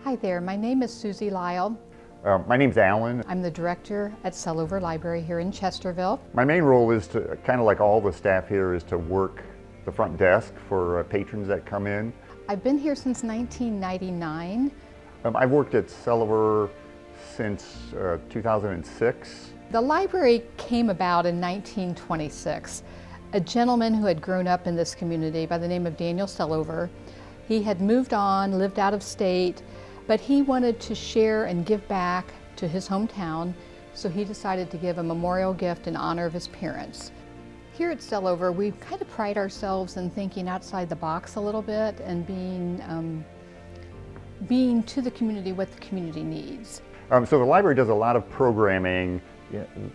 Hi there, my name is Susie Lyle. My name's Alan. I'm the director at Selover Library here in Chesterville. My main role is to, kind of like all the staff here, is to work the front desk for patrons that come in. I've been here since 1999. I've worked at Selover since 2006. The library came about in 1926. A gentleman who had grown up in this community by the name of Daniel Selover, he had moved on, lived out of state, but he wanted to share and give back to his hometown, so he decided to give a memorial gift in honor of his parents. Here at Selover, we kind of pride ourselves in thinking outside the box a little bit and being to the community what the community needs. So the library does a lot of programming,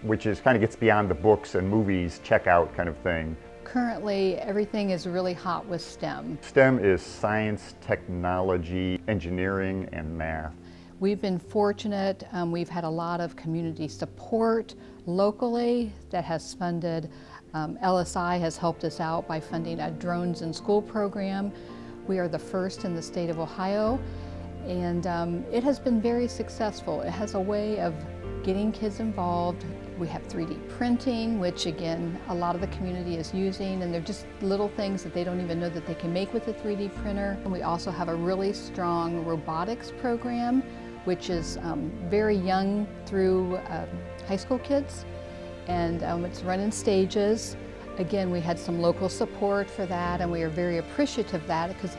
which is kind of gets beyond the books and movies checkout kind of thing. Currently, everything is really hot with STEM. STEM is science, technology, engineering, and math. We've been fortunate. We've had a lot of community support locally that has funded. LSI has helped us out by funding a Drones in School program. We are the first in the state of Ohio, and it has been very successful. It has a way of getting kids involved. We have 3D printing, which again, a lot of the community is using, and they're just little things that they don't even know that they can make with a 3D printer. And we also have a really strong robotics program, which is very young through high school kids, and it's run in stages. Again, we had some local support for that, and we are very appreciative of that, because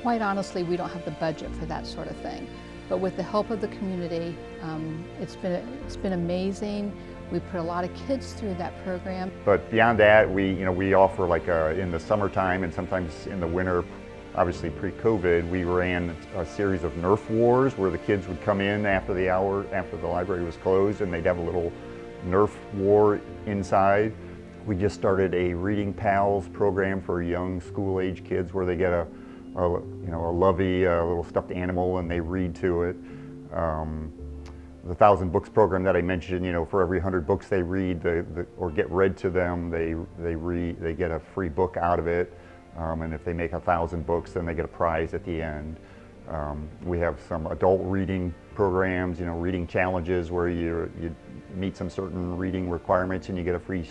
quite honestly, we don't have the budget for that sort of thing. But with the help of the community, it's been amazing. We put a lot of kids through that program. But beyond that, we offer, like in the summertime and sometimes in the winter, obviously pre-COVID, we ran a series of Nerf wars where the kids would come in after the hour, after the library was closed, and they'd have a little Nerf war inside. We just started a Reading Pals program for young school-age kids where they get a lovey, little stuffed animal, and they read to it. The 1,000 Books program that I mentioned, for every 100 books they read or get read to them, they get a free book out of it. And if they make 1,000 books, then they get a prize at the end. We have some adult reading programs, reading challenges where you meet some certain reading requirements and you get a free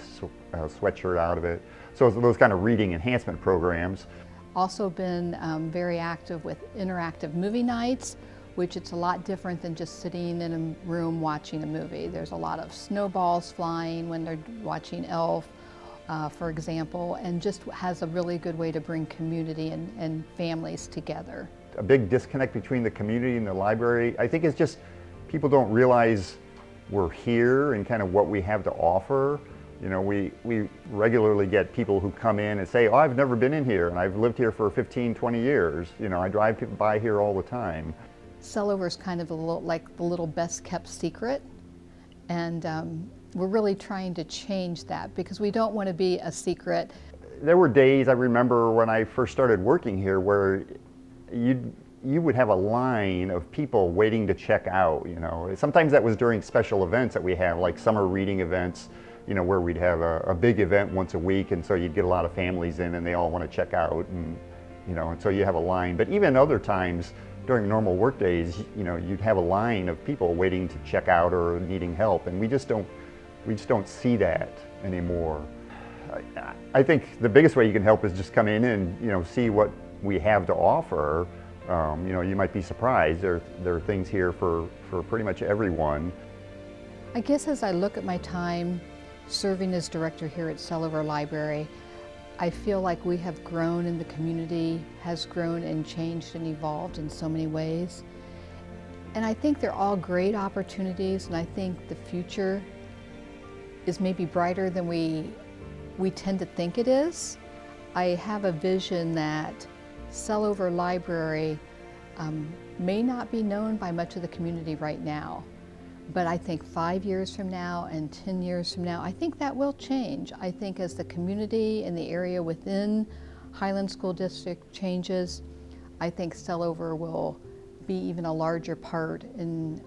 sweatshirt out of it. So those kind of reading enhancement programs. Also been very active with interactive movie nights, which it's a lot different than just sitting in a room watching a movie. There's a lot of snowballs flying when they're watching Elf, for example, and just has a really good way to bring community and families together. A big disconnect between the community and the library, I think, is just people don't realize we're here and kind of what we have to offer. We regularly get people who come in and say, oh, I've never been in here, and I've lived here for 15, 20 years. I drive by here all the time. Selover is kind of like the little best kept secret, and we're really trying to change that because we don't want to be a secret. There were days, I remember when I first started working here, where you would have a line of people waiting to check out. Sometimes that was during special events that we have, like summer reading events, where we'd have a big event once a week, and so you'd get a lot of families in and they all want to check out, and so you have a line. But even other times during normal work days, you'd have a line of people waiting to check out or needing help, and we just don't see that anymore. I think the biggest way you can help is just come in and see what we have to offer. You might be surprised. There are things here for pretty much everyone. I guess as I look at my time serving as director here at Selover Library, I feel like we have grown and the community has grown and changed and evolved in so many ways. And I think they're all great opportunities, and I think the future is maybe brighter than we tend to think it is. I have a vision that Selover Library may not be known by much of the community right now. But I think 5 years from now and 10 years from now, I think that will change. I think as the community and the area within Highland School District changes, I think Selover will be even a larger part in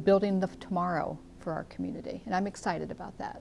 building the tomorrow for our community. And I'm excited about that.